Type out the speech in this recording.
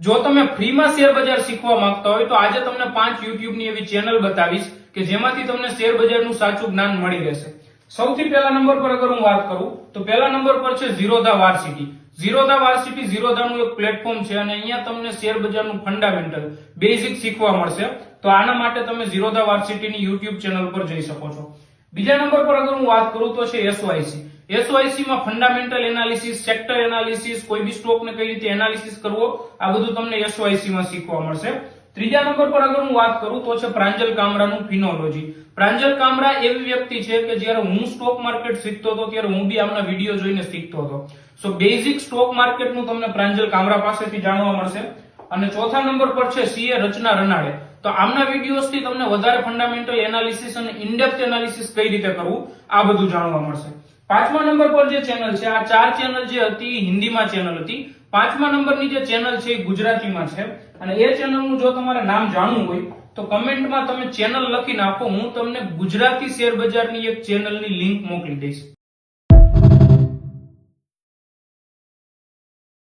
જો તમે ફ્રીમાં શેર બજાર શીખવા માંગતા હોય તો આજે તમને 5 YouTube ની એવી ચેનલ બતાવીશ કે જેમાંથી તમને શેર બજારનું સાચું જ્ઞાન મળી રહેશે। સૌથી પહેલા નંબર પર અગર હું વાત કરું તો પહેલા નંબર પર છે ઝીરોધા વાર્સિટી। ઝીરોધા વાર્સિટી ઝીરોધાનું એક પ્લેટફોર્મ છે અને અહીંયા તમને શેર બજારનું ફંડામેન્ટલ બેઝિક શીખવા મળશે। તો આના માટે તમે ઝીરોધા વાર્સિટીની YouTube ચેનલ પર જઈ શકો છો। બીજા નંબર પર અગર હું વાત કરું તો છે એસવાયસી। એસવાયસી માં ફંડામેન્ટલ એનાલિસિસ, સેક્ટર એનાલિસિસ, કોઈ બી સ્ટોક ને કઈ રીતે એનાલિસિસ કરવો આ બધું તમને એસવાયસી માં શીખવા મળશે। ત્રીજા નંબર પર અગર હું વાત કરું તો છે પ્રાંજલ કામરાનું ફિનોલોજી। પ્રાંજલ કામરા એવી વ્યક્તિ છે કે જ્યારે હું સ્ટોક માર્કેટ શીખતો હતો ત્યારે હું બી આમના વિડીયો જોઈને શીખતો હતો। સો બેઝિક સ્ટોક માર્કેટનું તમને પ્રાંજલ કામરા પાસેથી જાણવા મળશે। અને ચોથા નંબર પર છે સીએ રચના રનાડે। તો આમના વિડીયોઝ થી તમને વધારે ફંડામેન્ટલ એનાલિસિસ અને ઇનડેપ્થ એનાલિસિસ કઈ રીતે કરવું આ બધું જાણવા મળશે। પાંચમા નંબર પર જે ચેનલ છે, આ ચાર ચેનલ જે હતી હિન્દીમાં ચેનલ હતી, પાંચમા નંબરની જે ચેનલ છે એ ગુજરાતીમાં છે। અને એ ચેનલનું જો તમારે નામ જાણવું હોય તો કમેન્ટમાં તમે ચેનલ લખી નાખો, હું તમને ગુજરાતી શેર બજારની એક ચેનલની લિંક મોકલી દઈશ।